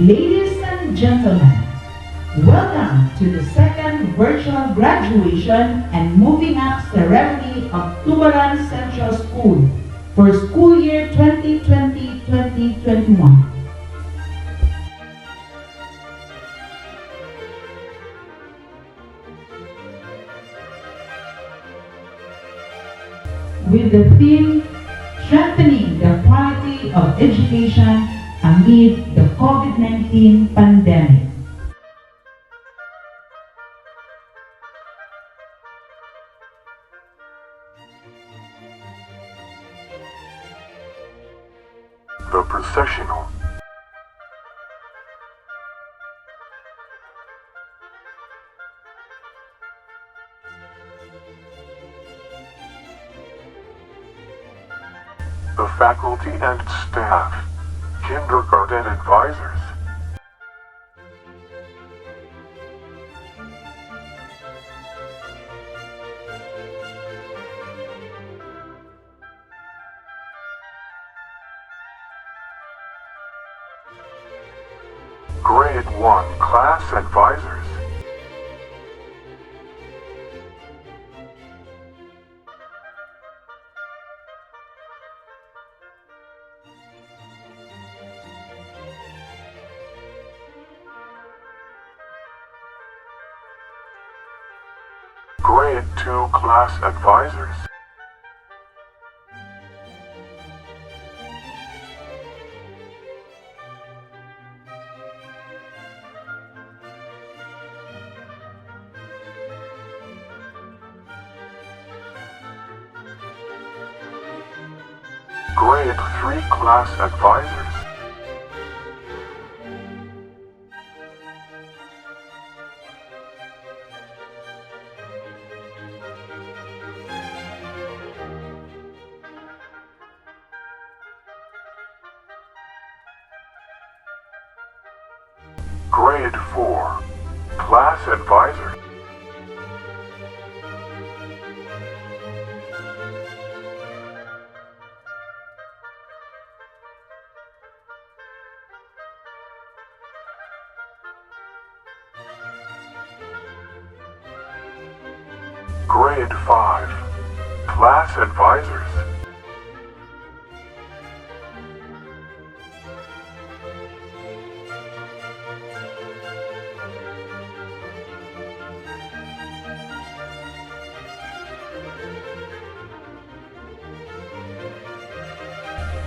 Ladies and gentlemen, welcome to the second virtual graduation and moving up ceremony of Tubaran Central School for school year 2020-2021. With the theme, Strengthening the Quality of Education Amid the COVID-19 Pandemic. The processional. The faculty and staff, kindergarten advisors. Grade 1 class advisors. Grade 2 class advisors. Grade 3 class advisors. Grade 4 class advisors. Grade 5 class advisors.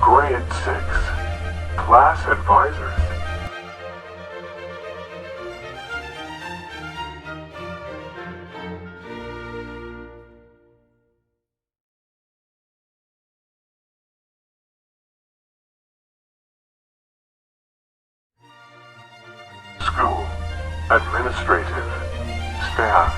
Grade 6 class advisors. School administrative staff. Administrative staff.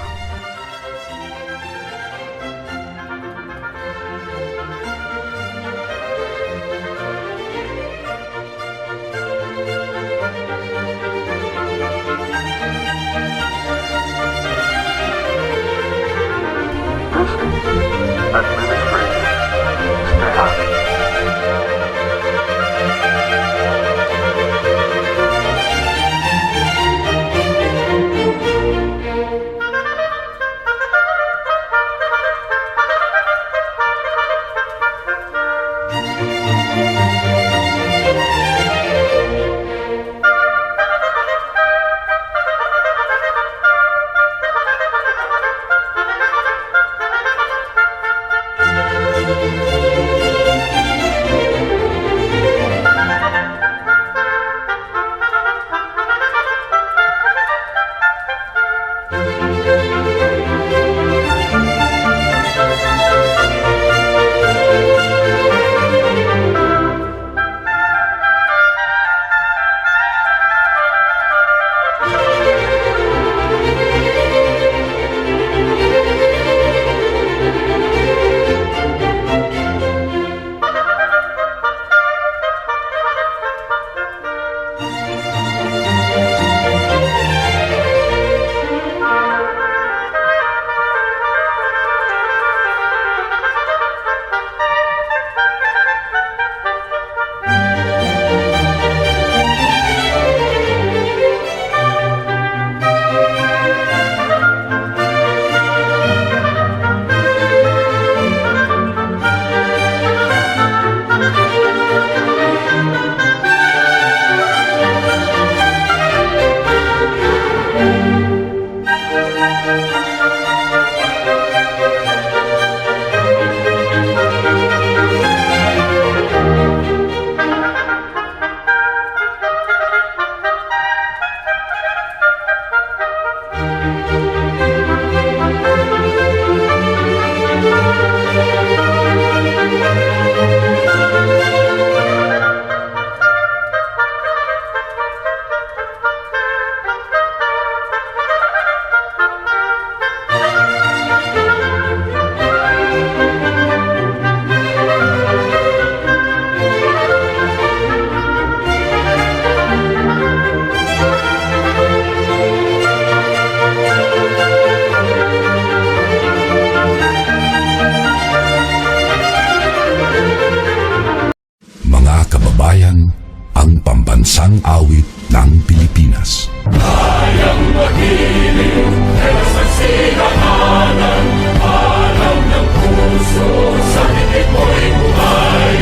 ang pambansang awit ng Pilipinas. Kayang magiliw, elas ang sinakanan, alam ng puso, sa titik mo'y buhay.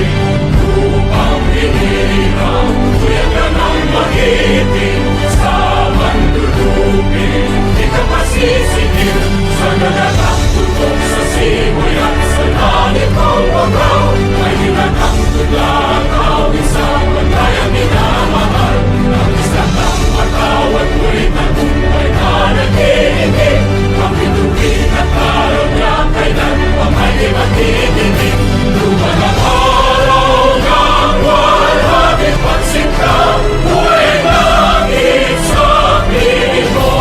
Lupang hinirang, tuyag ka ng magiting, sa mandulupin, di ka pasisigil, sa nalatang tutok sa simoy at sa langit mong pagaw, ay nilatang tudlang awit sa paglayang minamahal, ang isang ng matawad mo'y tagumpay na nag-iingin, ang bituin at araw niya kailan pang ay di matitigil. Luman ang araw ng walhati pansin ka, buhay langit sa piling mo.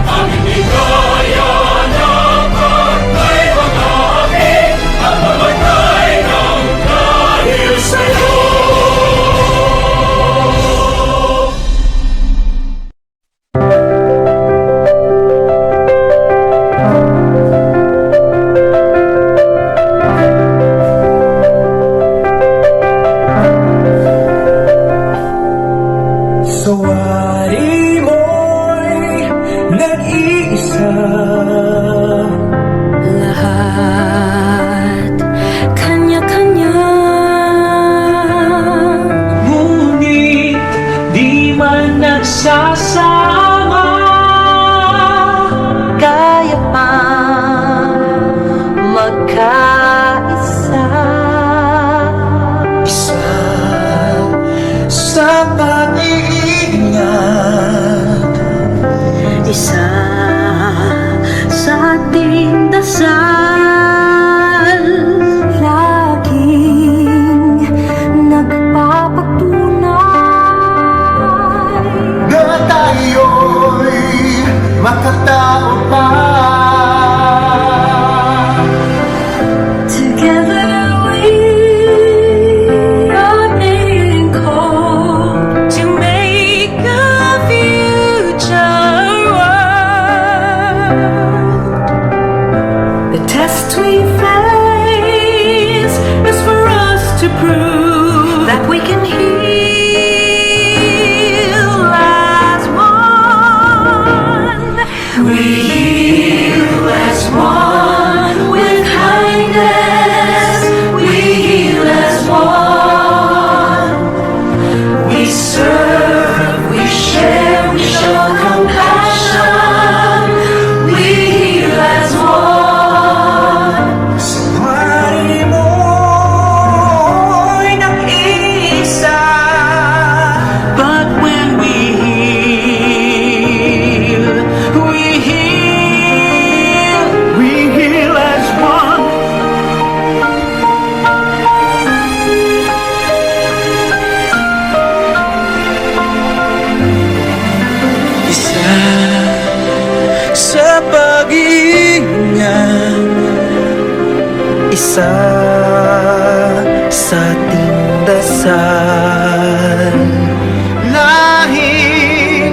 Ang hindi kaya ng pagkay mga aking, ang mamatay ng dahil sa'yo. Sawari mo'y nag-iisa. Lahat kanya-kanya, Ngunit di man nagsasama. kaya pang magkaisa. Isa sa pag-iingat. Isa sa ating dasal, laging nagpapatunay Na tayo'y makatao pa. together we are being called to make a future world. The test we face is for us to prove that we can heal as one. We heal as one with kindness. We heal as one. We serve, we share, we show compassion. We heal as one. Sawari mo'y nag-iisa. But when we heal, we heal as one. Isa sa pag-iingat, isa sa ating dasal, lahing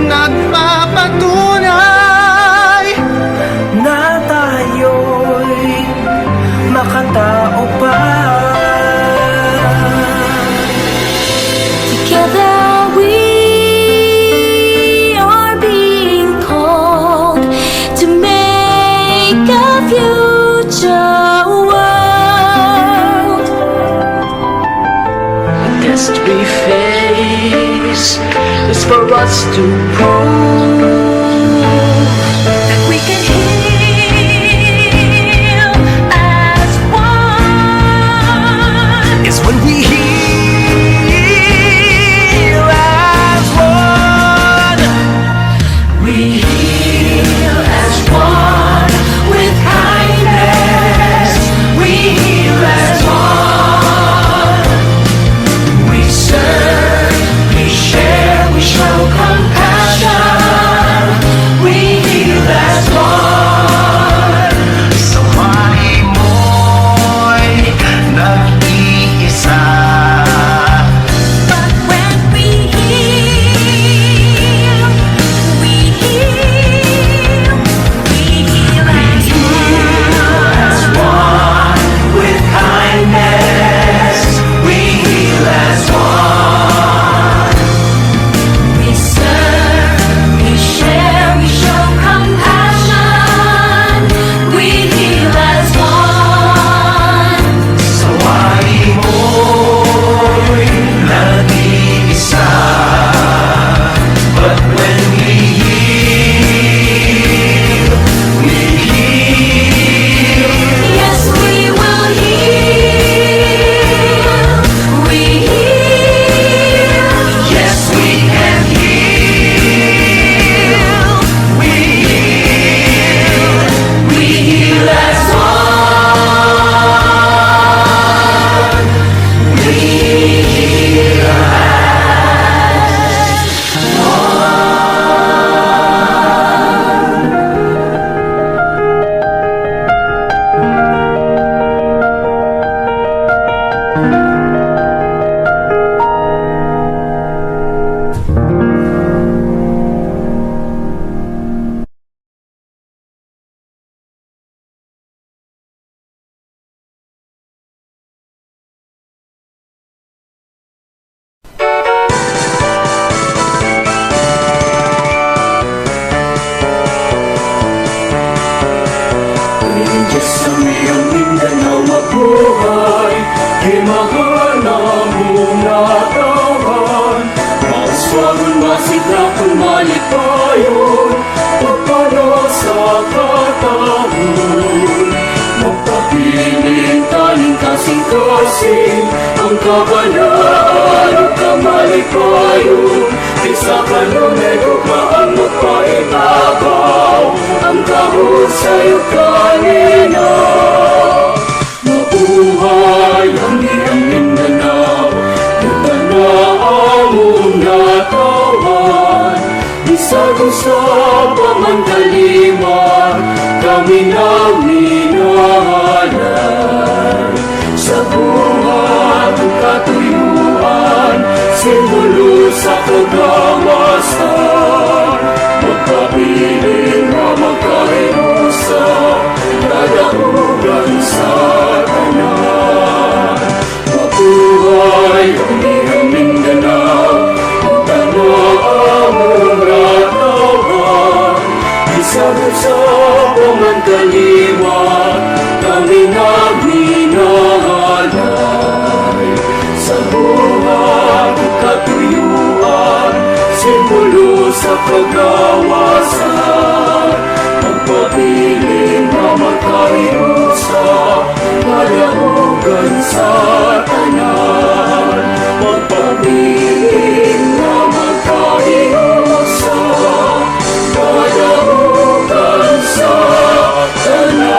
nagpapatunay na tayo'y makatao pa. Together we are being called to make a future world. The test we face is for us to prove That we can heal as one. is when we heal as one. We heal as one with kindness. We heal as one. We serve, we share, we show compassion. Diyos sa iyong Mindanao mabuhay, di mahal na mong natawan. Maswagon masigapon malipayon, pagpano sa katahon. Magpapiling taling kasing-kasing, ang kabalaan o kamalipayon. Isa ka lumay ang magpaibabaw, ang kahusay o kanina. Mabuhay ang iyong Mindanao, Mindanao mong natawan. Isag-usap ang kaliman, kami na minahalan. Sa buhat ang katuyuan, simbolo sa kagawasan. Magpapiling na magkainusa, kadaugan sa tanan. Mabuhay ang iyong Mindanao, Mindanao mong natawan. Isag-usap ang kaliwan, kami na minahalay. Sa buhat ang katuyuan, simbolo sa kagawasan. Magpapiling na magkainusa, kadaugan sa tanan. Magpapiling na magkainusa, kadaugan sa tanan.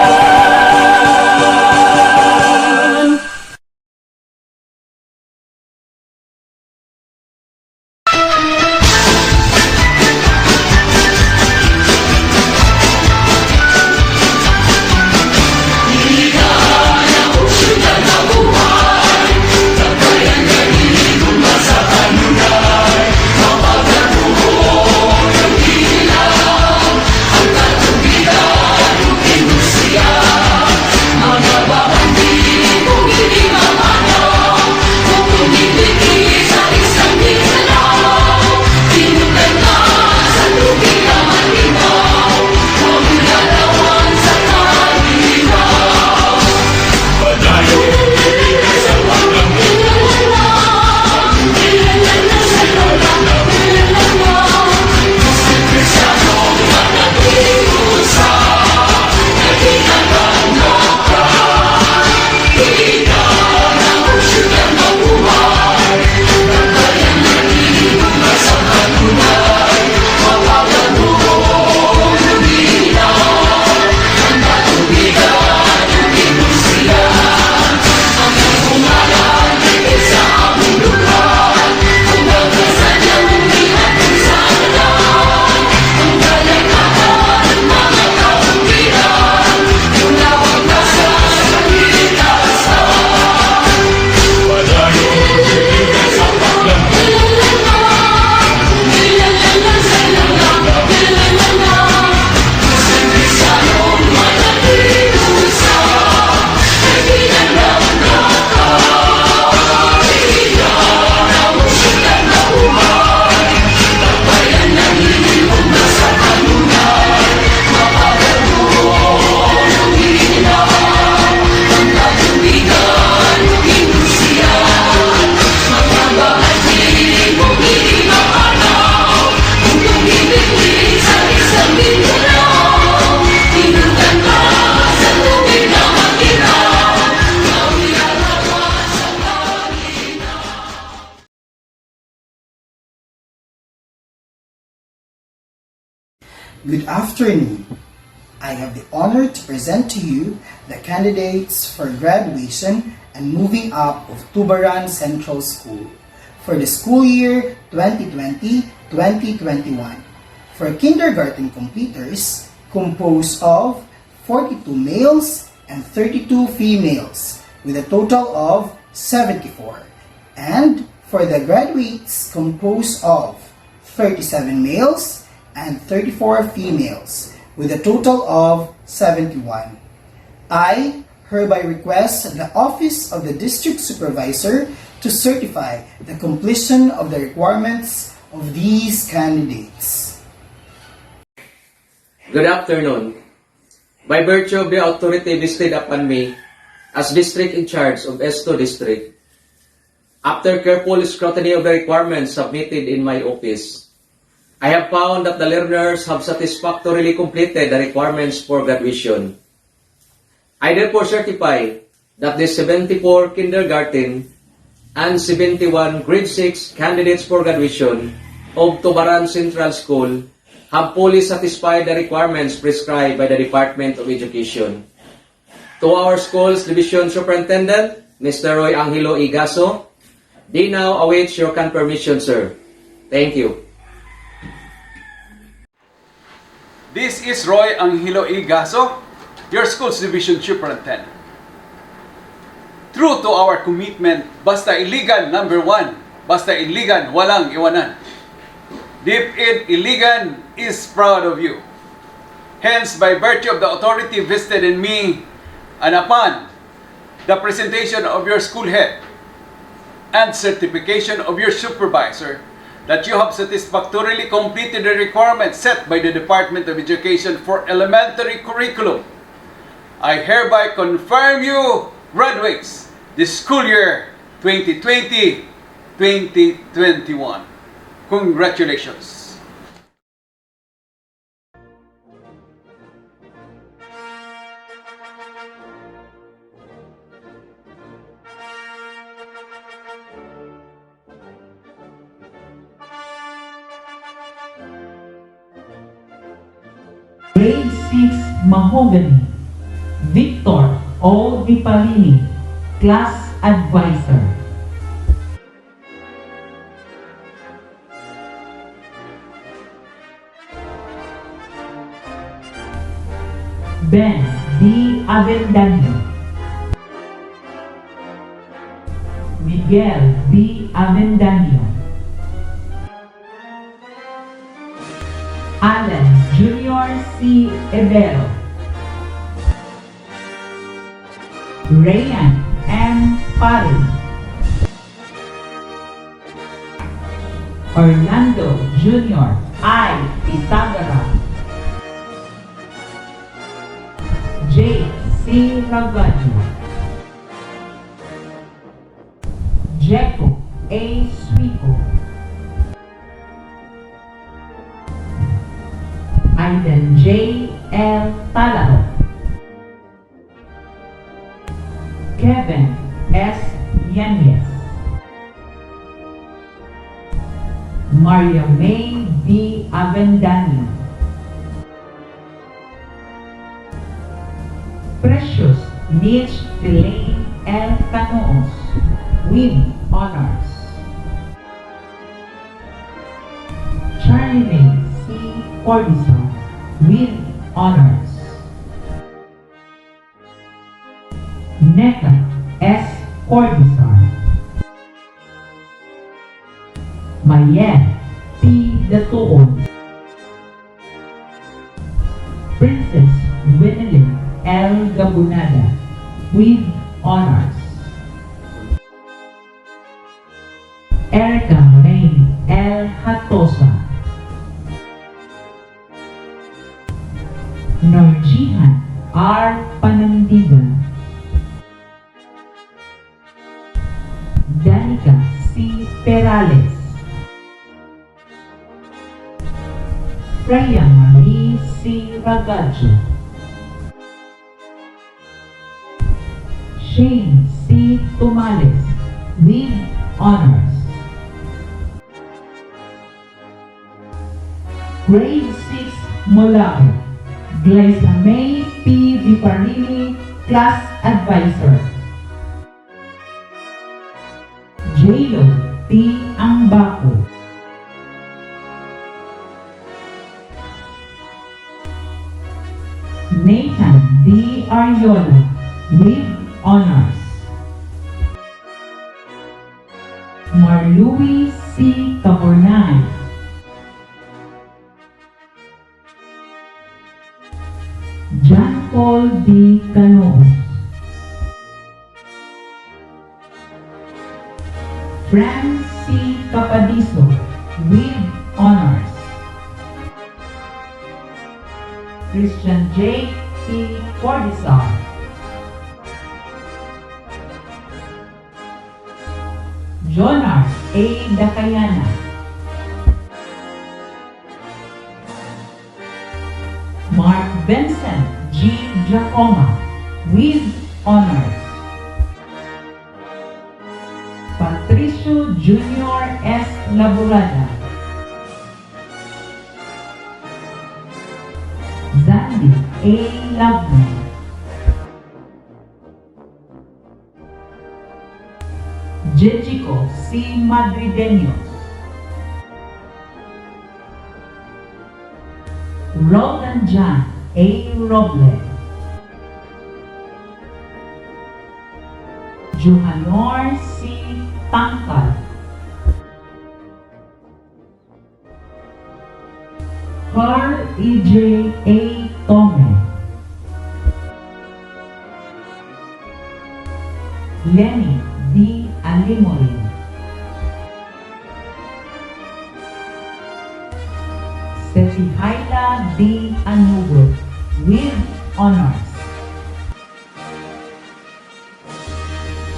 Good afternoon. I have the honor to present to you the candidates for graduation and moving up of Tubaran Central School for the school year 2020-2021. For kindergarten completers, composed of 42 males and 32 females, with a total of 74. And for the graduates composed of 37 males and 34 females with a total of 71. I hereby request the Office of the District Supervisor to certify the completion of the requirements of these candidates. Good afternoon. By virtue of the authority vested upon me as District in charge of S2 District, after careful scrutiny of the requirements submitted in my office, I have found that the learners have satisfactorily completed the requirements for graduation. I therefore certify that the 74 kindergarten and 71 grade 6 candidates for graduation of Tubaran Central School have fully satisfied the requirements prescribed by the Department of Education. To our school's Division Superintendent, Mr. Roy Angelo Igaso, they now await your confirmation, sir. Thank you. This is Roy Angelo Igaso, your school's Division Superintendent. True to our commitment, basta iligan number 1, basta iligan walang iwanan. Deep in Iligan is proud of you. Hence, by virtue of the authority vested in me, and upon the presentation of your school head and certification of your supervisor that you have satisfactorily completed the requirements set by the Department of Education for elementary curriculum, I hereby confirm you graduates this school year 2020-2021. Congratulations! Grade 6 Mahogany, Victor O. Vipalini, Class Advisor. Ben D. Avendaño, Miguel B. Avendaño, Alan Junior C. Ebero, Rayan M. Pari, Orlando Junior I. Pitagara, J. C. Ragaggio, Jeco A. Suico, Aiden J. L. Talao, Kevin S. Yanez, Maria May D. Avendaño, Precious Mitch Delane L. Canoos, with honors. Charlie May C. Cordison, with honors. Neka S. Cordison, Mayen P. Datuon, Princess Winelyn L. Gabunada, with honors. Erica May L. Hatosa, Norjihan R. Panandigan, Danica C. Perales, Freya Marie C. Ragaggio, Shane C. Tumales, with honors. Grade 6 Molao, Glyza May P. Viparini, Class Advisor. J.Lo T. Ambaco, Nathan D. Ariola, with honors. Marlouis C. Cabornay, John Paul D. Cano, Frank C. Capadiso with honors, Christian J. P. Cordisar, Jonar A. Dacayana, Mark Vincent G. Giacomo with honors, Patricio Junior S. Laborada, Zandy A. Lavman, Jejico C. Madrideños, Roldan John A. Roble, Johanor C. Tangkal, Carl E. J. A. Tome, Lenny D. Alimorin, Cecihaila D. Anugot with honors,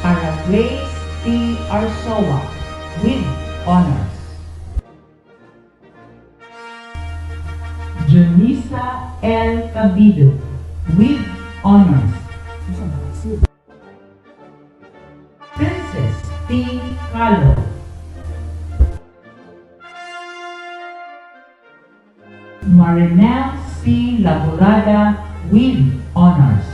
Aragrace T. Arsoa with honors, Junisa L. Cabido with honors, Princess T. Calo, Marinel C. Laborada with honors,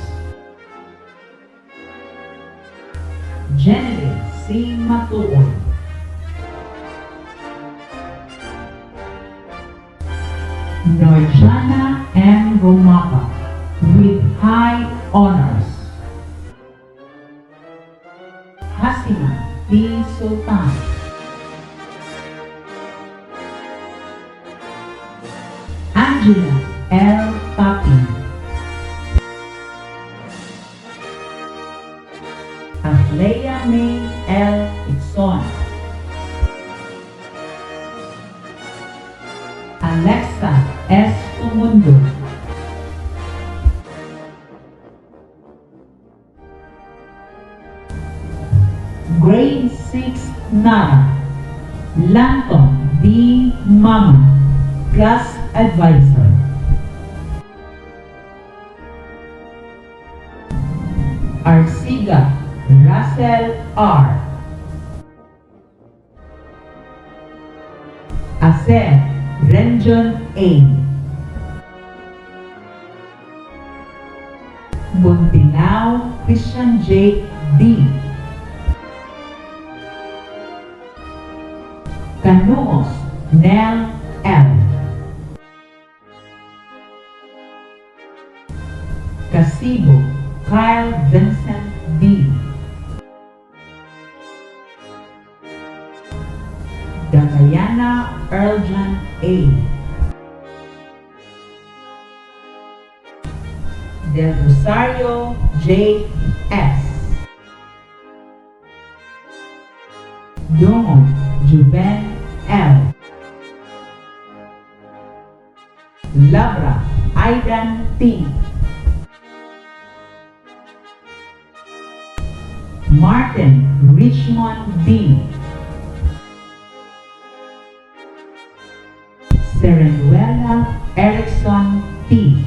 Genevieve C. Matuon, Norjana M. Romapa with high honors, Hasima P. Sultan, Angela L. Tapin, Afleia May L. Ixon, Alexa S. Tumundo, Grade 6 Nara, Lanton D. Mama, Class Advisor, Arsiga Russell R, Acer Renjon A, Buntinao Christian J. D, Canuos Nell L, Casibo Kyle Vincent D, Dagayana Erljan A, Del Rosario J. S, Dongo Juven L, Labra Aidan T, Martin Richmond D, Serenuela Erickson T,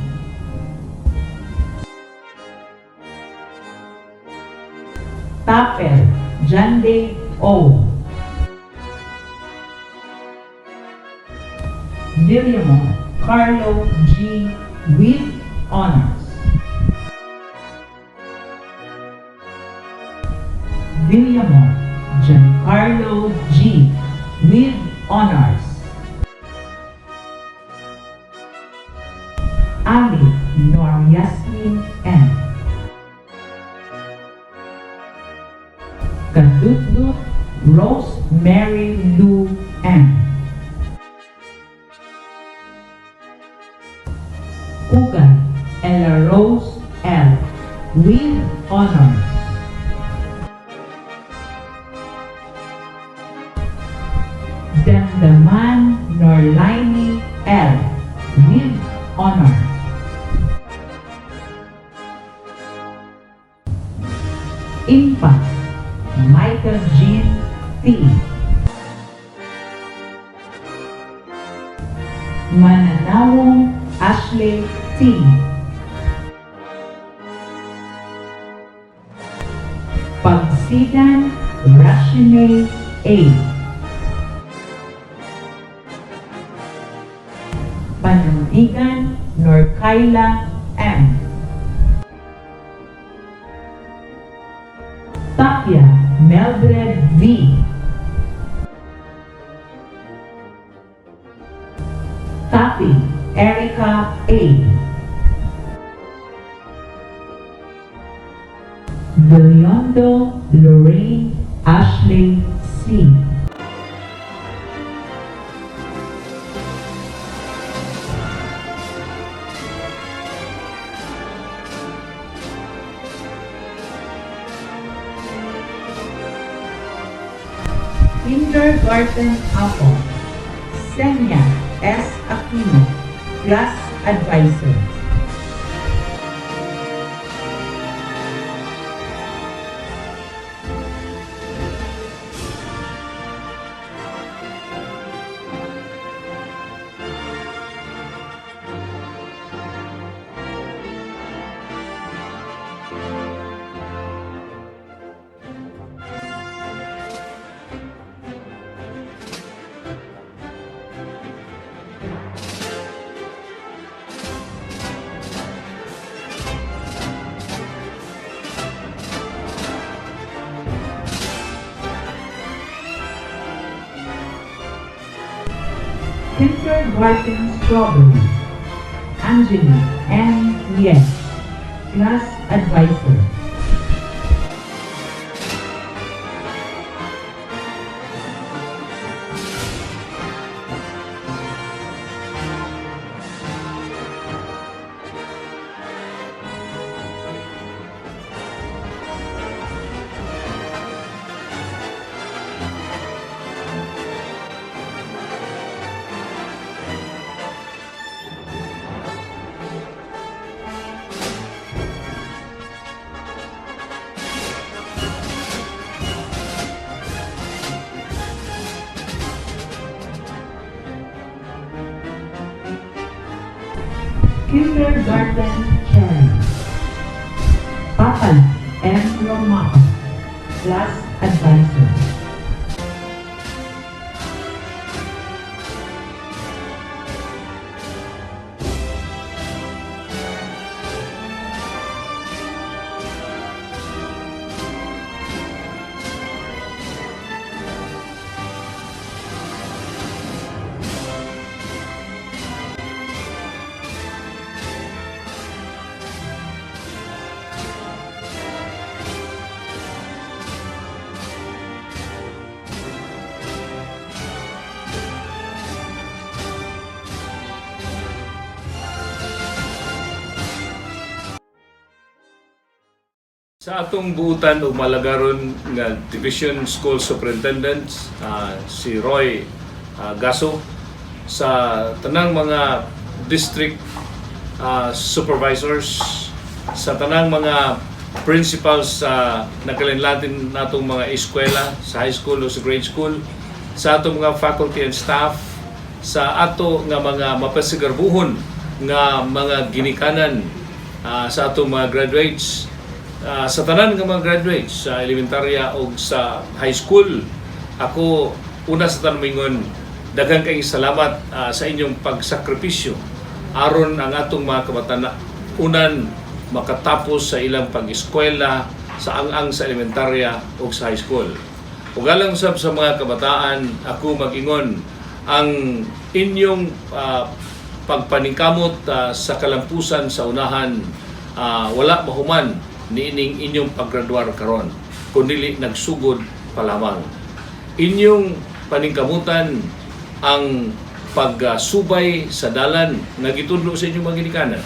Tapel Jande O, Villamor Carlo G. with honors, Villamor Giancarlo G. with honors, Ali Noriasmin N, Kadutdut Rose Mary Lou M. Ugal Ella Rose L. with honors. Damdaman Norlaini L. with honors. Impact Michael Jean T. Mananawong Ashley T. Pagsidan Rashine A. Panundigan Norkaila M. Tapia Mildred V. Tapi Erica A. Billiondo Lorraine Ashley C. Kindergarten Apple Senya S. Aquino, Class Advisor. Kindergarten Strawberry Angela N. Yes, Class Advisor. Kindergarten Cherry Papal M. Romao, Class Advisor. Sa atong buutan o malagaron nga Division School Superintendent si Roy Gaso, sa tanang mga district supervisors, sa tanang mga principals sa nakalinlatin natong mga eskwela sa high school o sa grade school, sa atong mga faculty and staff, sa ato nga mga mapasigarbuhon nga mga ginikanan sa atong mga graduates, sa tanan nga mga graduates sa elementarya o sa high school. Ako una sa tanmingon, daghang kayong salamat sa inyong pagsakripisyo aron ang atong mga kabataan unan makatapos sa ilang pag-eskwela sa ang sa elementarya o sa high school. Ug alang usab sa mga kabataan, ako mag-ingon ang inyong pagpaningkamot sa kalampusan sa unahan wala mahuman niining inyong paggraduar karon, kundi nagsugod pa lamang. inyong paningkamutan ang pagsubay sa dalan nga gitudlo sa inyong mga ginikanan,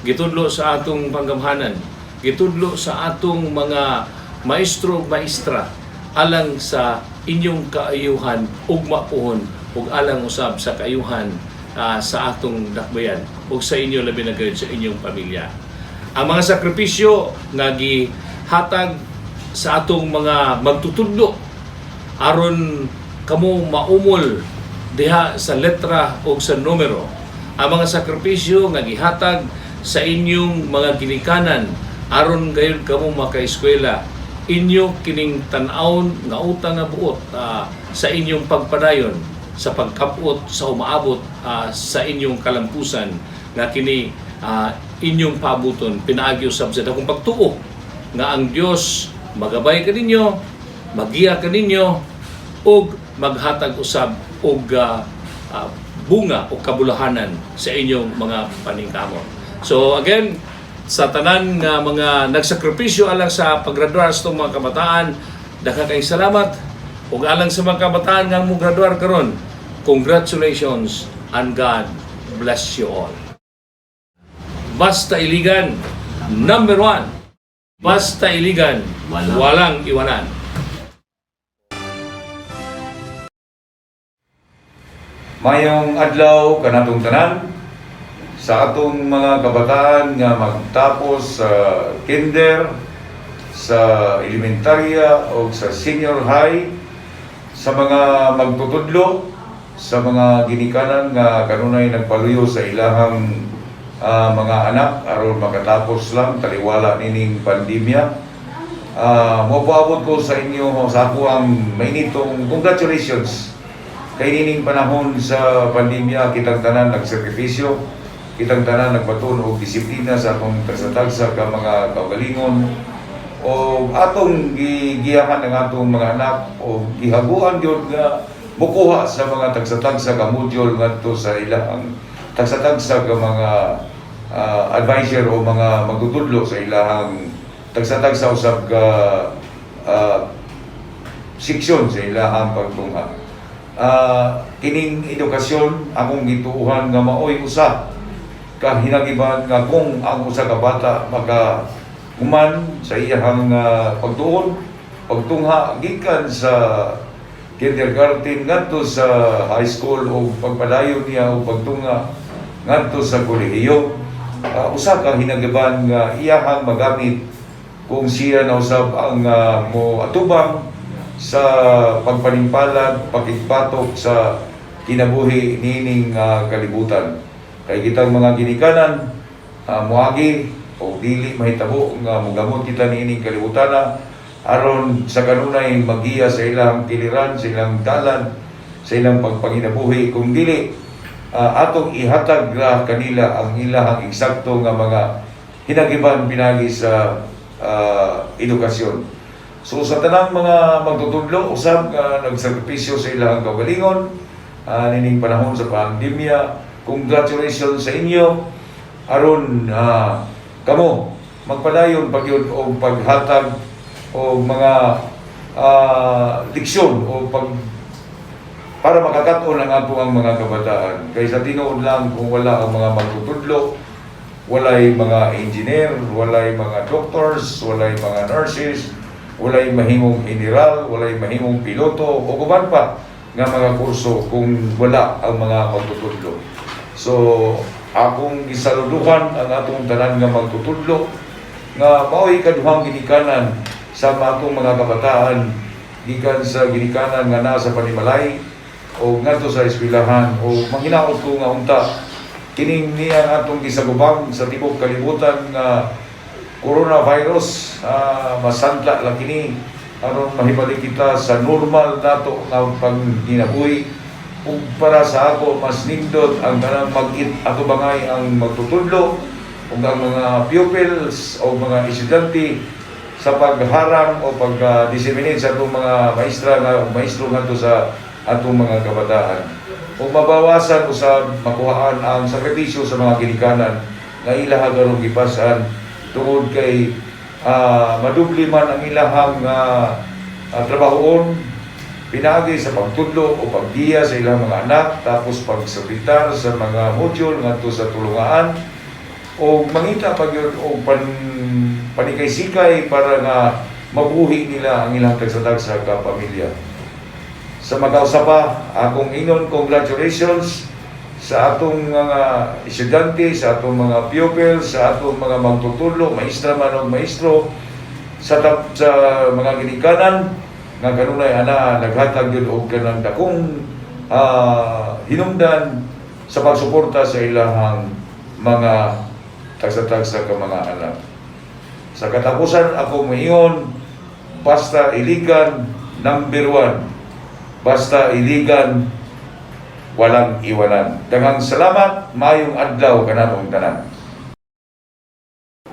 gitudlo sa atong panggamhanan, gitudlo sa atong mga maestro maestra alang sa inyong kaayuhan ug mapuhon ug alang usab sa kaayuhan sa atong dakbayan ug sa inyo labi na gayud sa inyong pamilya. Ang mga sakripisyo nga gihatag sa atong mga magtutudlo aron kamo maumol diha sa letra o sa numero, ang mga sakripisyo nga gihatag sa inyong mga ginikanan aron gayud kamo makaeskwela, inyo kining tan-awon nga utang nga buot sa inyong pagpadayon sa pagkapot sa umaabot sa inyong kalampusan nga kini inyong paabuton pinaagi usab sa dakong pagtuo nga ang Dios magabay kaninyo, magiya kaninyo ug maghatag usab og bunga o kabulahanan sa inyong mga paningkamot. So again, sa tanan nga mga nagsakripisyo alang sa paggraduar sa itong mga kabataan, daghang kayong salamat. Ug alang sa mga kabataan nga mo graduar karon, congratulations and God bless you all. Basta Iligan, number 1. Basta Iligan, walang iwanan. Mayong adlaw kanatong tanan sa atong mga kabataan nga magtapos sa kinder, sa elementarya o sa senior high, sa mga magtutudlo, sa mga ginikanan nga kanunay nagpaluyo sa ilahang mga anak aron makatapos lang taliwala nining pandemya. Mopaabot ko sa inyo sa ako ang mainitong congratulations. Kay nining panahon sa pandemya, kitang tanan nagsakripisyo, kitang tanan nagpatuon og disiplina sa atong tagsa-tagsa ka mga kaugalingon o atong gigiyahan ng atong mga anak o gihaguan gyud nga mukuha sa mga tagsa-tagsa ka module ngadto sa ilang tagsa-tagsa ka mga advisor o mga magtutudlo sa ilahang tagsa-tagsa usab ka seksyon sa ilahang pagtungha. Kining edukasyon akong gituuhan nga maoy usa ka hinagiban nga kung ang usa ka bata maka human sa iyang pagtuon pagtungha gikan sa kindergarten ngadto sa high school o pagpadayon niya o pagtungha ngadto sa kolehiyo, usa ka hinagiban nga iyahang magamit kung siya na usab ang mo atubang sa pagpanimpalad, pakigpatok sa kinabuhi nining kalibutan. Kay kitang mga ginikanan, muagi o dili mahitabo nga mogamot kita nining kalibutan aron sa kanunay magiya sa ilang tiliran, sa ilang dalan, sa ilang pagpanginabuhi. Kung dili, atong ihatag kanila ang ilahang eksakto nga mga hinagiban pinagi sa edukasyon. So sa tanang mga magtutudlo, usab nga nagsakripisyo sa ilang kaugalingon, nining panahon sa pandemya, congratulations sa inyo. Aron kamo magpadayon pagyud og paghatag o mga leksyon o para makakat-on ang ato ang mga kabataan. Kay sa tinuod lang kung wala ang mga magtutudlo, walay mga engineer, walay mga doctors, walay mga nurses, walay mahimong general, walay mahimong piloto o kuban pa nga mga kurso kung wala ang mga magtutudlo. So akong gisaluduhan ang atong tanan nga magtutudlo nga maoy kaduhang ginikanan sa atong mga kabataan gikan sa ginikanan nga naa sa panimalay o ngadto sa eskwelahan o manghinaot ko nga unta kining niya atong gisagubang sa tibok kalibutan nga coronavirus, masantla lang kini aron mahibalik kita sa normal nato nga panginabuhi. Ug para sa ako mas nindot ang kanang mag-it ato bangay ang magtutudlo ug ang mga pupils o mga estudyante sa pagharang o pag-disseminate sa atong mga maestra nga maestro ngadto sa atong mga kabataan. Ug mabawasan usab makuhaan ang sakripisyo sa mga ginikanan nga ilaha karong gipasan tungod kay madubli man ang ilahang trabahoon pinagi sa pagtudlo o paggiya sa ilang mga anak, tapos pagsabitar sa mga module ngadto sa tulungaan, o mangita pag o panikay-sikay para nga mabuhi nila ang ilang tagsa-tagsa ka pamilya. Sa mag-ausa pa, akong ingon congratulations sa atong mga estudyante, sa atong mga pupils, sa atong mga magtutudlo, maestra man o maestro, sa mga ginikanan nga kanunay ana naghatag yun og kanang dakong hinungdan sa pagsuporta sa ilahang mga tagsa-tagsa ka mga anak. Sa katapusan ako moingon, basta iligan number 1, basta iligan walang iwanan. Daghang salamat, mayong adlaw kanatong tanan.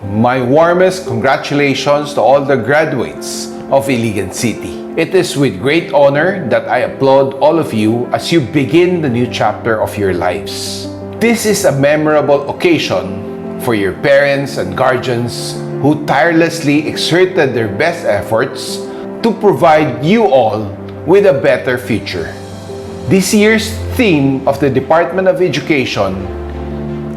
My warmest congratulations to all the graduates of Iligan City. It is with great honor that I applaud all of you as you begin the new chapter of your lives. This is a memorable occasion for your parents and guardians who tirelessly exerted their best efforts to provide you all with a better future. This year's theme of the Department of Education,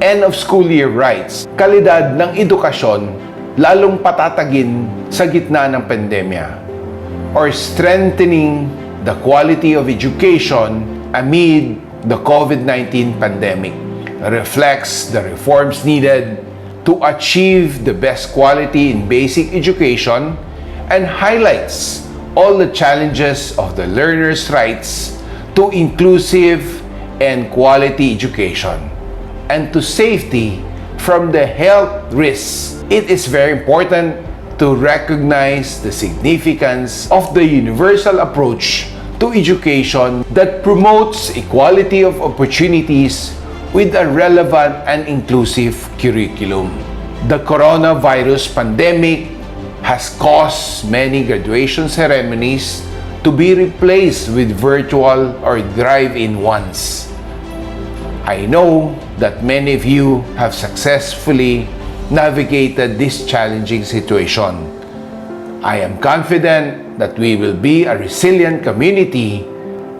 End of School Year writes, kalidad ng edukasyon lalong patatagin sa gitna ng pandemya, or strengthening the quality of education amid the COVID-19 pandemic, reflects the reforms needed to achieve the best quality in basic education and highlights all the challenges of the learner's rights to inclusive and quality education and to safety from the health risks. It is very important to recognize the significance of the universal approach to education that promotes equality of opportunities with a relevant and inclusive curriculum. The coronavirus pandemic has caused many graduation ceremonies to be replaced with virtual or drive-in ones. I know that many of you have successfully navigated this challenging situation. I am confident that we will be a resilient community,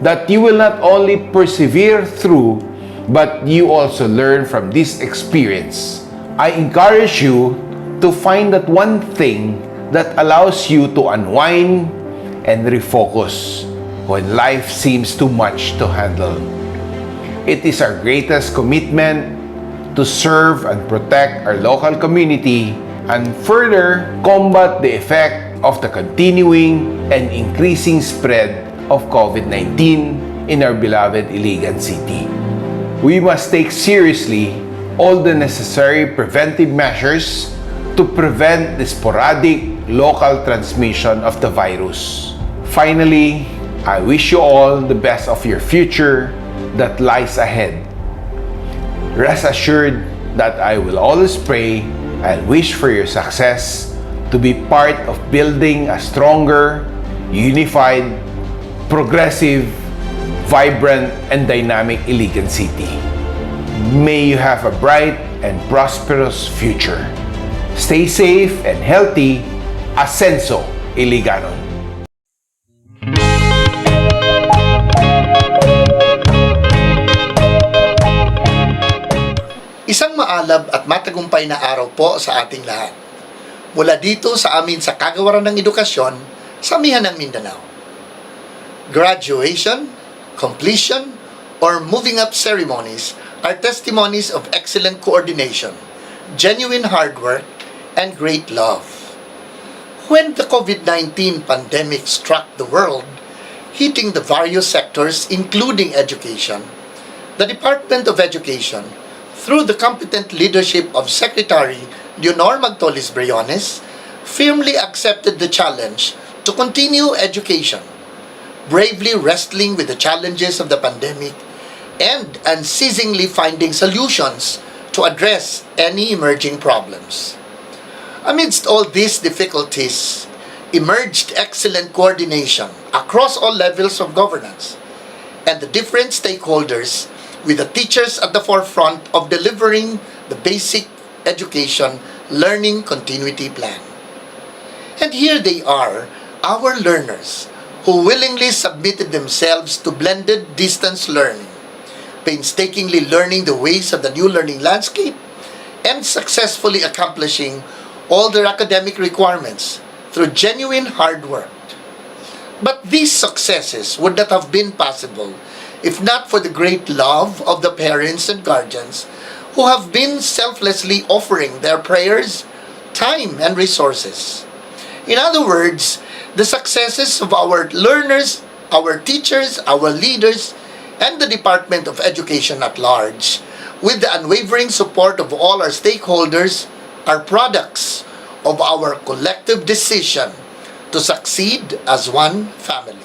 that you will not only persevere through, but you also learn from this experience. I encourage you to find that one thing that allows you to unwind and refocus when life seems too much to handle. It is our greatest commitment to serve and protect our local community and further combat the effect of the continuing and increasing spread of COVID-19 in our beloved Iligan City. We must take seriously all the necessary preventive measures to prevent the sporadic local transmission of the virus. Finally, I wish you all the best of your future that lies ahead. Rest assured that I will always pray and wish for your success to be part of building a stronger, unified, progressive, vibrant, and dynamic Iligan City. May you have a bright and prosperous future. Stay safe and healthy. Ascenso, Iliganon. Isang maalab at matagumpay na araw po sa ating lahat. Mula dito sa amin sa Kagawaran ng Edukasyon sa Amihan ng Mindanao. Graduation, completion, or moving up ceremonies are testimonies of excellent coordination, genuine hard work, and great love. When the COVID-19 pandemic struck the world, hitting the various sectors including education, the Department of Education, through the competent leadership of Secretary Leonor Magtolis Briones, firmly accepted the challenge to continue education, bravely wrestling with the challenges of the pandemic and unceasingly finding solutions to address any emerging problems. Amidst all these difficulties, emerged excellent coordination across all levels of governance and the different stakeholders, with the teachers at the forefront of delivering the basic education learning continuity plan. And here they are, our learners, who willingly submitted themselves to blended distance learning, painstakingly learning the ways of the new learning landscape and successfully accomplishing all their academic requirements through genuine hard work. But these successes would not have been possible if not for the great love of the parents and guardians who have been selflessly offering their prayers, time, and resources. In other words, the successes of our learners, our teachers, our leaders, and the Department of Education at large, with the unwavering support of all our stakeholders, are products of our collective decision to succeed as one family.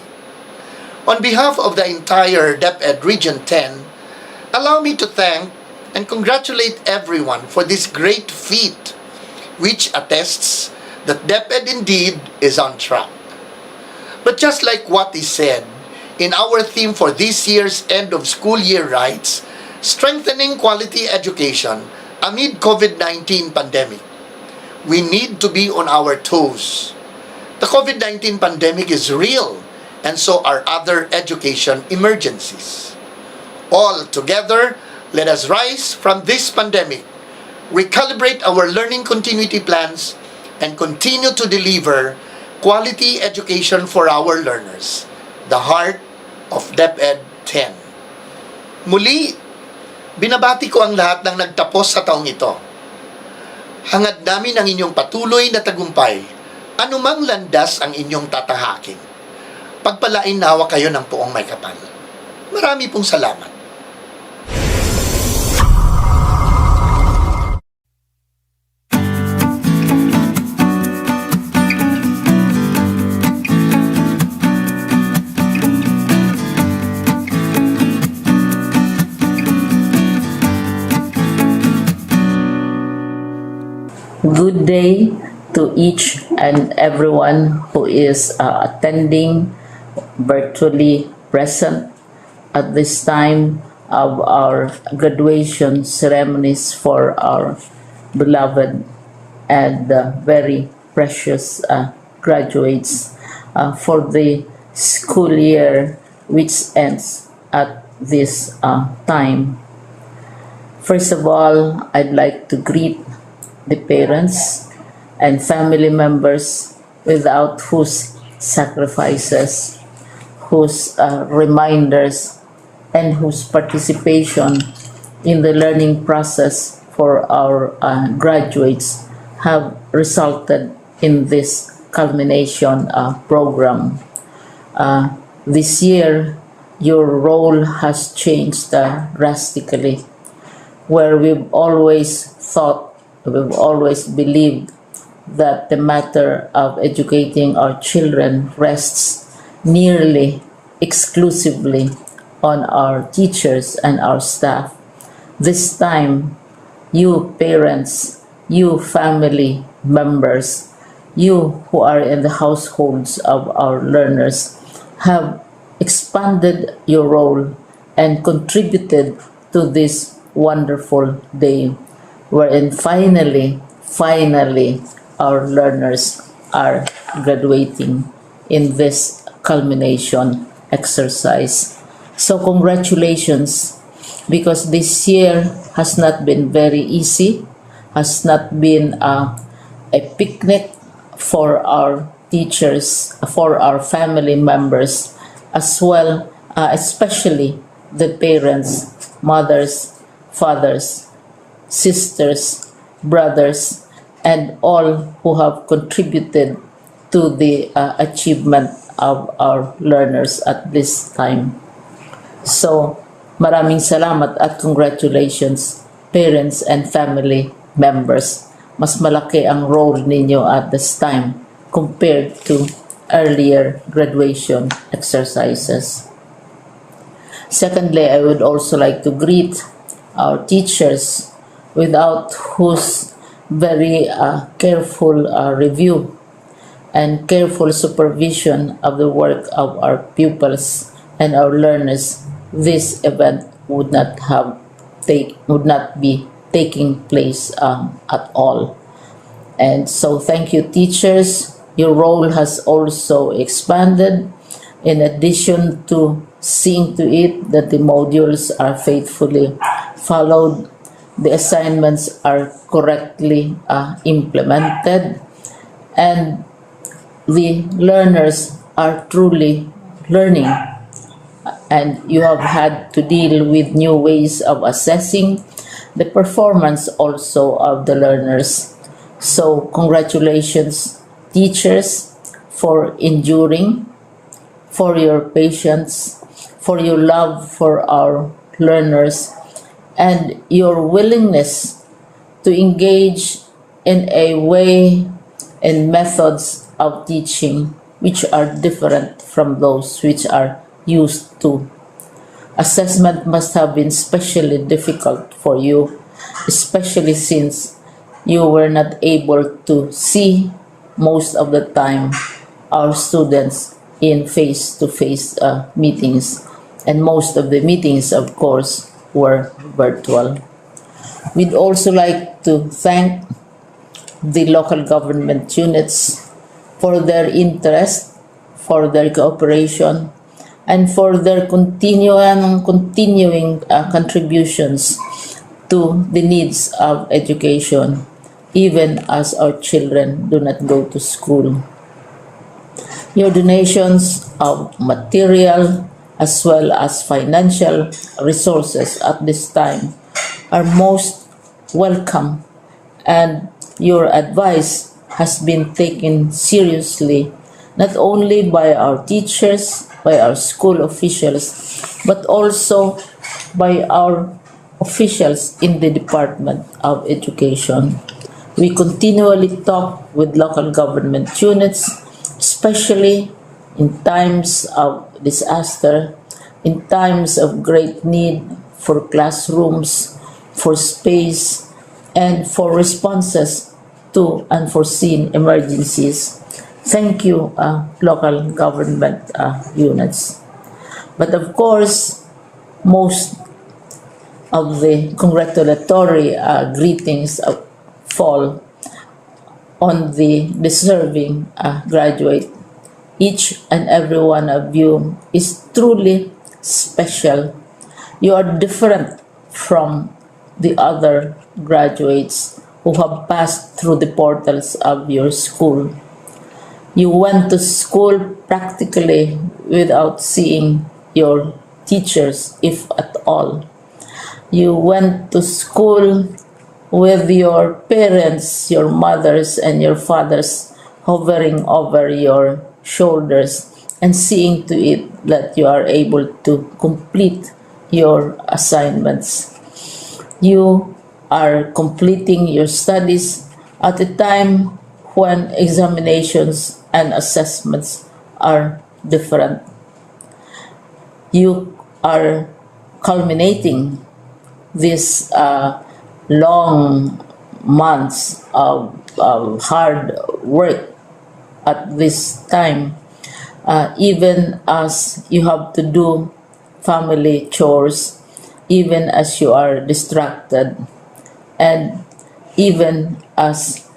On behalf of the entire DepEd Region 10, allow me to thank and congratulate everyone for this great feat, which attests that DepEd indeed is on track. But just like what is said in our theme for this year's end of school year rites, strengthening quality education amid COVID-19 pandemic, we need to be on our toes. The COVID-19 pandemic is real, and so are other education emergencies. All together, let us rise from this pandemic, recalibrate our learning continuity plans, and continue to deliver quality education for our learners, the heart of DepEd 10. Muli, binabati ko ang lahat ng nagtapos sa taong ito. Hangad namin ang inyong patuloy na tagumpay, anumang landas ang inyong tatahakin. Pagpalain nawa kayo ng puong may kapal. Marami pong salamat. Good day to each and everyone who is attending virtually present at this time of our graduation ceremonies for our beloved and very precious graduates for the school year which ends at this time. First of all, I'd like to greet the parents and family members without whose sacrifices, whose reminders, and whose participation in the learning process for our graduates have resulted in this culmination program. This year, your role has changed drastically, where we've always believed that the matter of educating our children rests nearly exclusively on our teachers and our staff. This time, you parents, you family members, you who are in the households of our learners have expanded your role and contributed to this wonderful day wherein finally our learners are graduating in this culmination exercise. So congratulations, because this year has not been very easy, has not been a picnic for our teachers, for our family members, as well, especially the parents, mothers, fathers, sisters, brothers, and all who have contributed to the achievement of our learners at this time. So, maraming salamat at congratulations, parents and family members. Mas malaki ang role ninyo at this time compared to earlier graduation exercises. Secondly, I would also like to greet our teachers, without whose very careful review and careful supervision of the work of our pupils and our learners, this event would not be taking place at all. And so thank you, teachers. Your role has also expanded in addition to seeing to it that the modules are faithfully followed, the assignments are correctly implemented, and the learners are truly learning, and you have had to deal with new ways of assessing the performance also of the learners. So congratulations, teachers, for enduring, for your patience, for your love for our learners, and your willingness to engage in a way and methods of teaching which are different from those which are used to. Assessment must have been especially difficult for you, especially since you were not able to see most of the time our students in face-to-face meetings, and most of the meetings, of course, were virtual. We'd also like to thank the local government units for their interest, for their cooperation, and for their continuing contributions to the needs of education, even as our children do not go to school. Your donations of material as well as financial resources at this time are most welcome, and your advice has been taken seriously not only by our teachers, by our school officials, but also by our officials in the Department of Education. We continually talk with local government units, especially in times of disaster, in times of great need for classrooms, for space, and for responses to unforeseen emergencies. Thank you, local government units. But of course, most of the congratulatory greetings fall on the deserving graduate. Each and every one of you is truly special. You are different from the other graduates who have passed through the portals of your school. You went to school practically without seeing your teachers, if at all. You went to school with your parents, your mothers, and your fathers hovering over your shoulders and seeing to it that you are able to complete your assignments. You are completing your studies at a time when examinations and assessments are different. You are culminating these long months of hard work at this time, even as you have to do family chores, even as you are distracted, and even as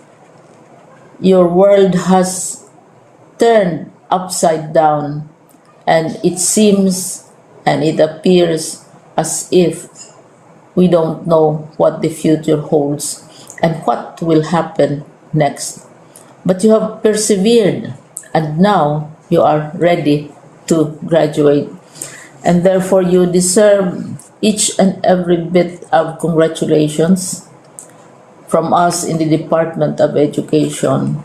your world has turned upside down, and it seems and it appears as if we don't know what the future holds and what will happen next. But you have persevered, and now you are ready to graduate, and therefore you deserve each and every bit of congratulations from us in the Department of Education,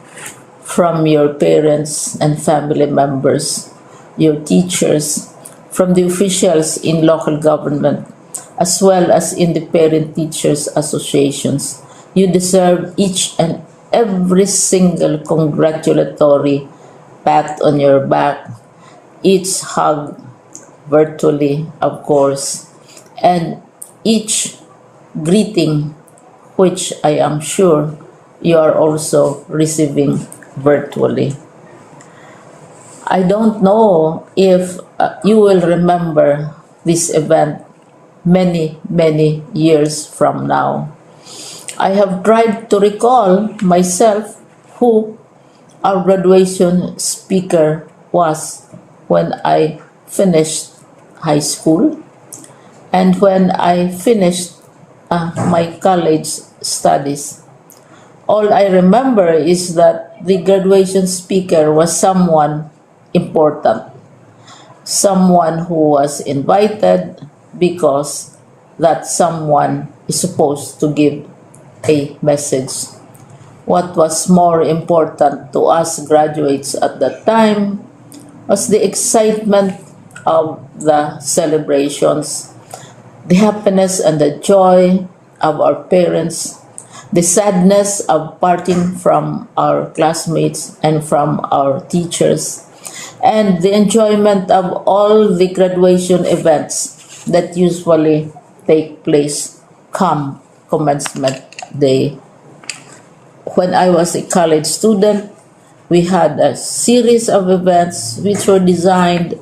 from your parents and family members, your teachers, from the officials in local government, as well as in the parent teachers associations. You deserve each and every single congratulatory pat on your back, each hug virtually, of course, and each greeting which I am sure you are also receiving virtually. I don't know if you will remember this event many years from now. I have tried to recall myself who our graduation speaker was when I finished high school and when I finished my college studies. All I remember is that the graduation speaker was someone important, someone who was invited because that someone is supposed to give a message. What was more important to us graduates at that time was the excitement of the celebrations, the happiness and the joy of our parents, the sadness of parting from our classmates and from our teachers, and the enjoyment of all the graduation events that usually take place come commencement day. When I was a college student, we had a series of events which were designed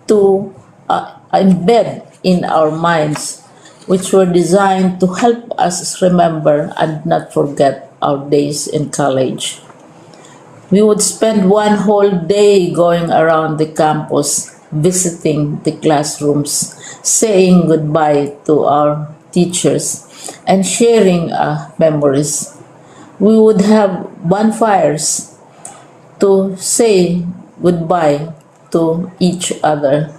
to embed in our minds, which were designed to help us remember and not forget our days in college. We would spend one whole day going around the campus, visiting the classrooms, saying goodbye to our teachers, and sharing memories. We would have bonfires to say goodbye to each other.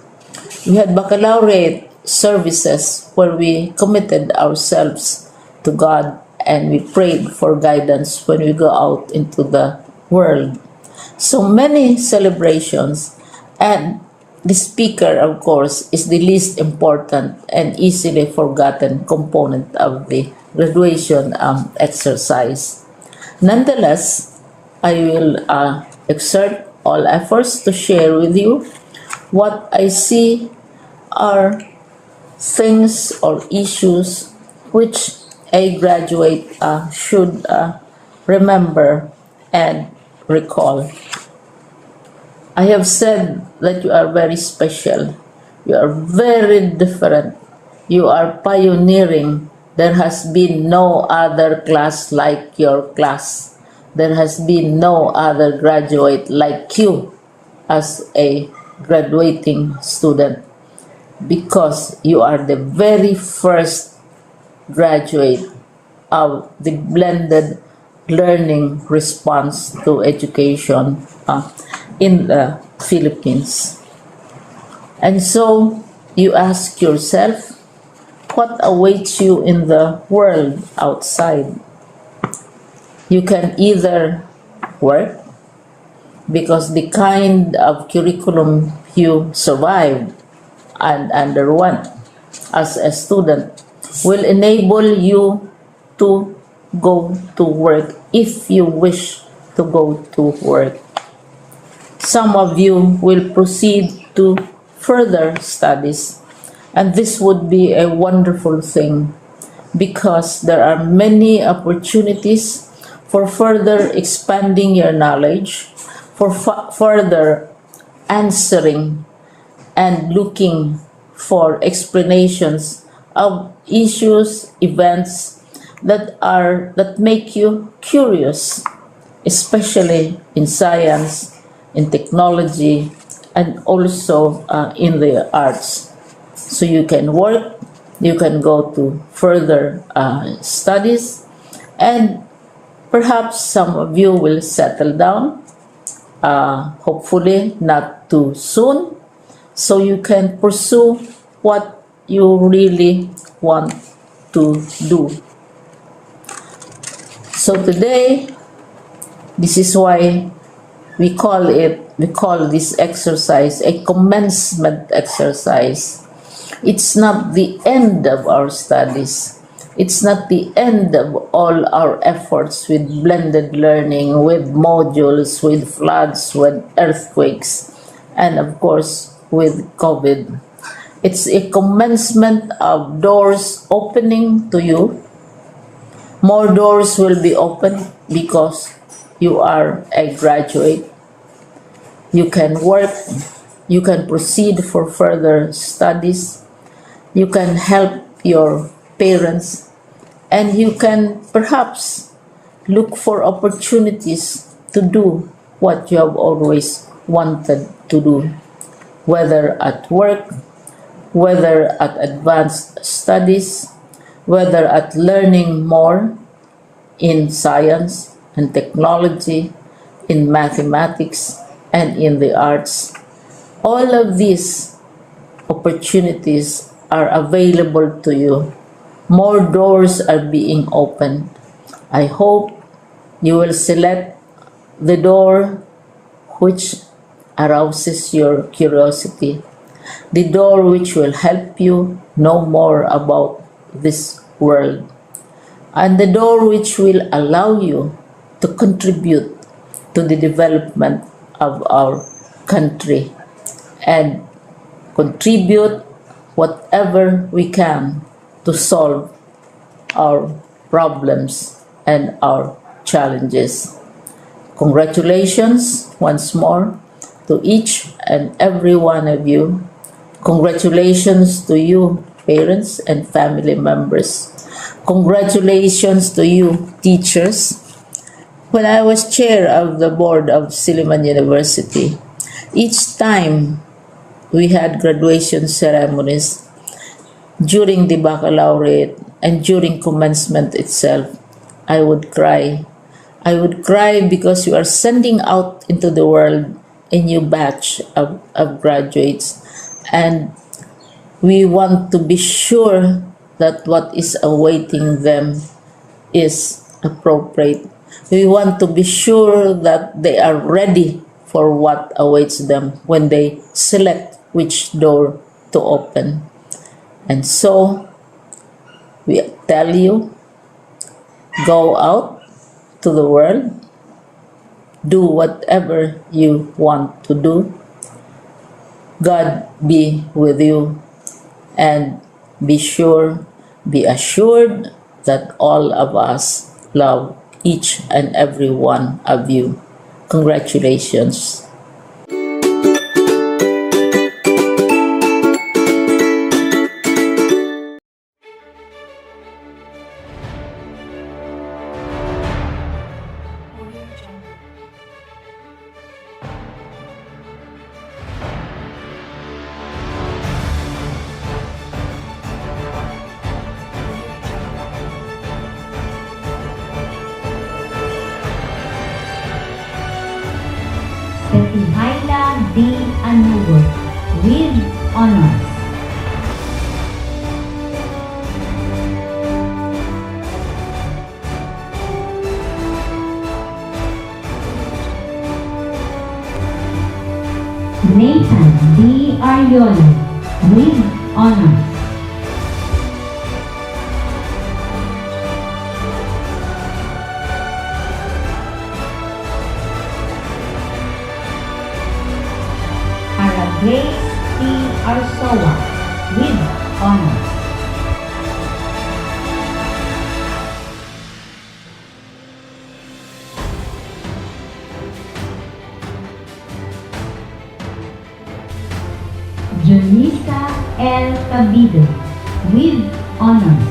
We had baccalaureate services where we committed ourselves to God and we prayed for guidance when we go out into the world. So many celebrations, and the speaker, of course, is the least important and easily forgotten component of the graduation exercise. Nonetheless, I will exert all efforts to share with you what I see are things or issues which a graduate should remember and recall. I have said that you are very special. You are very different. You are pioneering. There has been no other class like your class. There has been no other graduate like you as a graduating student, because you are the very first graduate of the blended learning response to education in the Philippines. And so you ask yourself, what awaits you in the world outside? You can either work, because the kind of curriculum you survived and underwent as a student will enable you to go to work if you wish to go to work. Some of you will proceed to further studies, and this would be a wonderful thing because there are many opportunities for further expanding your knowledge, for further answering and looking for explanations of issues, events that make you curious, especially in science, in technology, and also in the arts. So you can work, you can go to further studies, and perhaps some of you will settle down, hopefully not too soon, so you can pursue what you really want to do. So today, this is why we call this exercise a commencement exercise. It's not the end of our studies. It's not the end of all our efforts with blended learning, with modules, with floods, with earthquakes, and of course with COVID. It's a commencement of doors opening to you. More doors will be opened because you are a graduate. You can work, you can proceed for further studies, you can help your parents, and you can perhaps look for opportunities to do what you have always wanted to do. whether at work, whether at advanced studies, whether at learning more in science and technology, in mathematics, and in the arts. All of these opportunities are available to you. More doors are being opened. I hope you will select the door which arouses your curiosity, the door which will help you know more about this world, and the door which will allow you to contribute to the development of our country and contribute whatever we can to solve our problems and our challenges. Congratulations once more to each and every one of you. Congratulations to you, parents and family members. Congratulations to you, teachers. When I was chair of the board of Silliman University, each time we had graduation ceremonies, during the baccalaureate and during commencement itself, I would cry. I would cry because you are sending out into the world a new batch of graduates, and we want to be sure that what is awaiting them is appropriate. We want to be sure that they are ready for what awaits them when they select which door to open. And so, we tell you, go out to the world, do whatever you want to do. God be with you, and be assured that all of us love each and every one of you. Congratulations. Setihayla D. Anugo with honors. Nathan D. Ariola with honors. Grace T. Arsoa with honors. Jonisa L. Cabide with honors.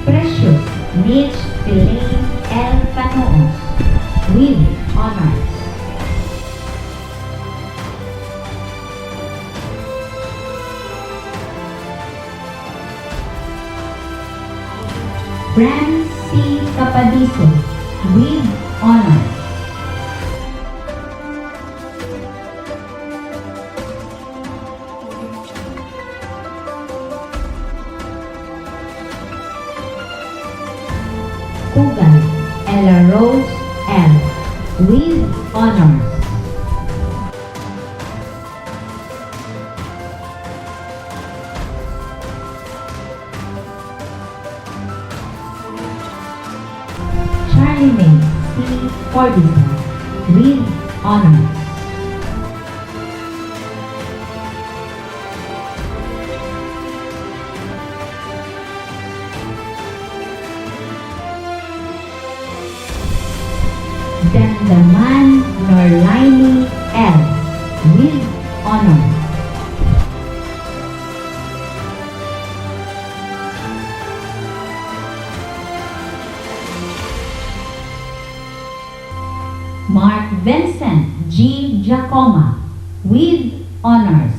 Precious Mitch Elaine L. Canoos with honors. Fran C. Capadiso with honors. Kugan Ella Rose L. with honors. Charlie May C. Cordison with honors. Dandaman Norlaini L. with honors. Mark Vincent G. Giacoma with honors.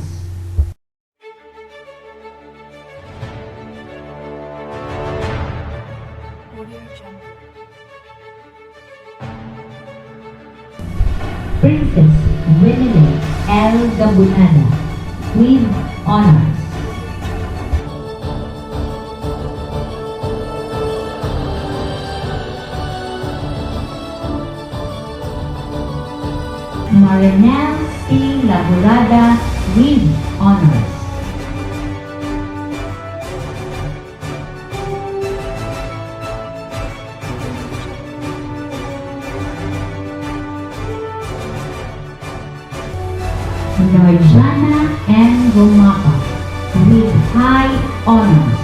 Princess Winnie L. Gabunada with honors. Marinel C. Laborada with honors. Narjana N. Gomapa with high honors.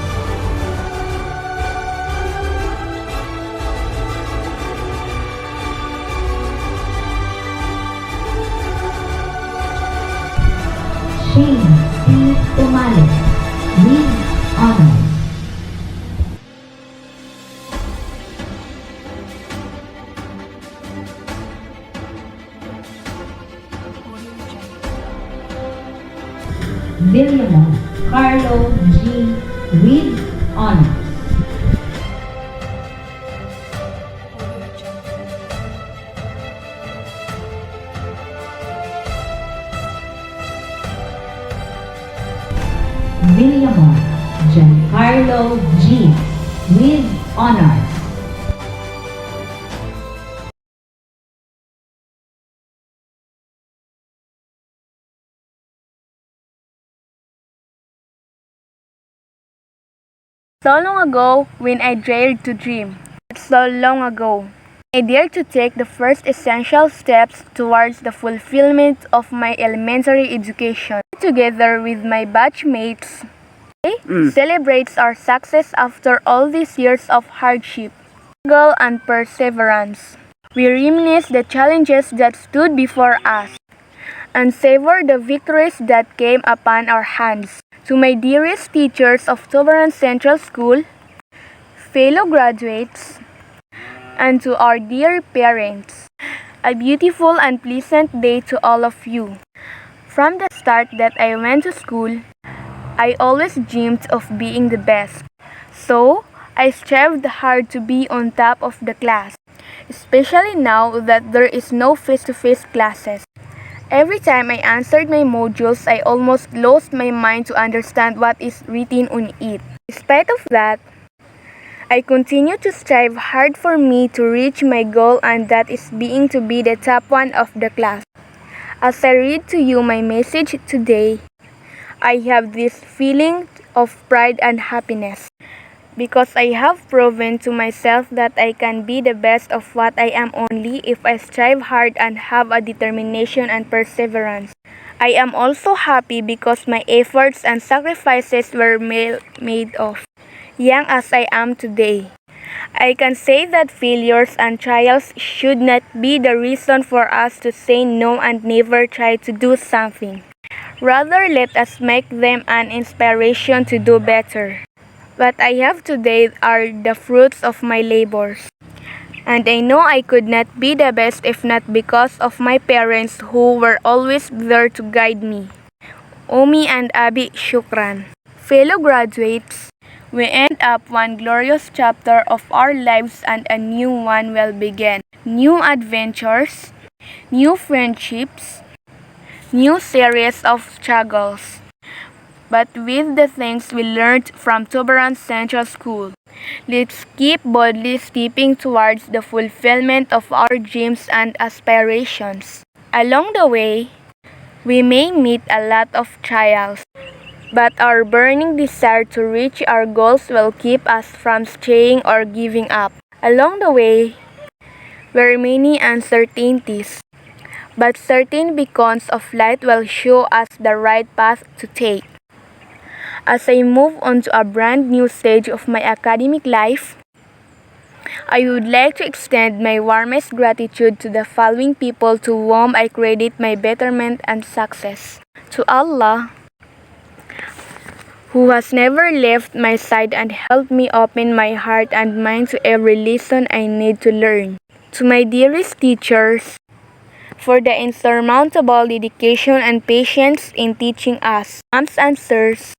Shane C. Tumalik with honors. William Carlo G. with honors. William Giancarlo G. with honors. So long ago, when I dared to dream. So long ago, I dared to take the first essential steps towards the fulfillment of my elementary education. Together with my batchmates, celebrates our success after all these years of hardship, struggle, and perseverance. We reminisce the challenges that stood before us and savor the victories that came upon our hands. To my dearest teachers of Tubaran Central School, fellow graduates, and to our dear parents, a beautiful and pleasant day to all of you. From the start that I went to school, I always dreamed of being the best. So, I strived hard to be on top of the class, especially now that there is no face-to-face classes. Every time I answered my modules, I almost lost my mind to understand what is written on it. Despite of that, I continue to strive hard for me to reach my goal, and that is being to be the top one of the class. As I read to you my message today, I have this feeling of pride and happiness because I have proven to myself that I can be the best of what I am only if I strive hard and have a determination and perseverance. I am also happy because my efforts and sacrifices were made of. Young as I am today, I can say that failures and trials should not be the reason for us to say no and never try to do something. Rather, let us make them an inspiration to do better. What I have today are the fruits of my labors. And I know I could not be the best if not because of my parents who were always there to guide me. Omi and Abi, shukran. Fellow graduates, we end up one glorious chapter of our lives and a new one will begin. New adventures, new friendships, new series of struggles. But with the things we learned from Tubaran Central School, let's keep boldly stepping towards the fulfillment of our dreams and aspirations. Along the way, we may meet a lot of trials, but our burning desire to reach our goals will keep us from straying or giving up. Along the way, there are many uncertainties, but certain beacons of light will show us the right path to take. As I move on to a brand new stage of my academic life, I would like to extend my warmest gratitude to the following people to whom I credit my betterment and success. To Allah, who has never left my side and helped me open my heart and mind to every lesson I need to learn. To my dearest teachers, for the insurmountable dedication and patience in teaching us. Ma'ams and sirs,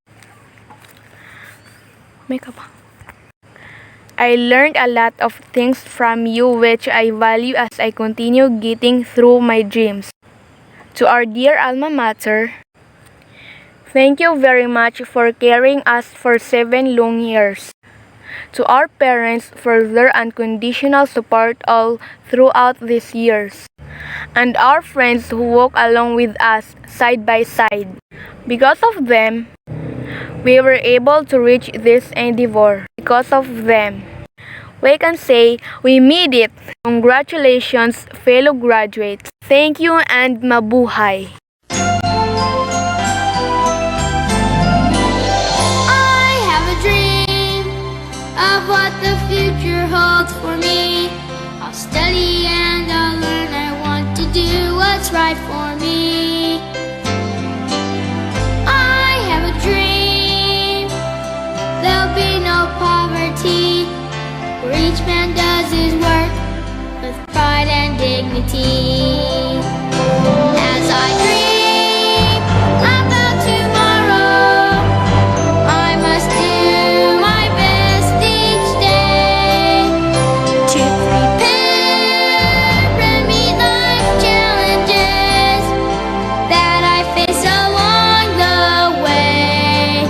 I learned a lot of things from you which I value as I continue getting through my dreams. To our dear alma mater, thank you very much for carrying us for 7 long years. To our parents for their unconditional support all throughout these years. And our friends who walk along with us side by side. Because of them, we were able to reach this endeavor. Because of them, we can say we made it. Congratulations, fellow graduates. Thank you and mabuhay. I have a dream of what the future holds for me. I'll study and I'll learn. I want to do what's right for me. I have a dream there'll be no poverty, where each man does his work with pride and dignity. As I dream about tomorrow, I must do my best each day to prepare and meet life challenges that I face along the way.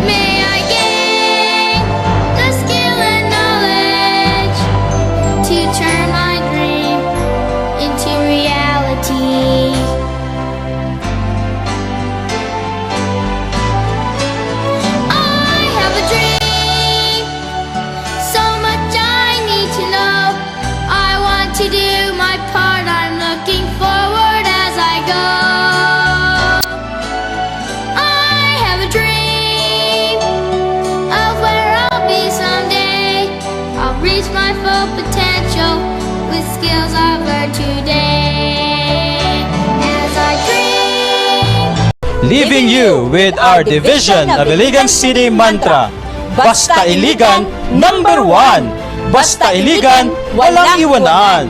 May I gain the skill and knowledge to turn my dream into reality. I have a dream, so much I need to know. I want to do my part, I'm looking forward as I go. I have a dream of where I'll be someday. I'll reach my full potential with skills I've learned today. As I dream, Leaving you with our Division of Iligan City mantra, Basta Iligan #1. Basta Iligan, walang iwanan.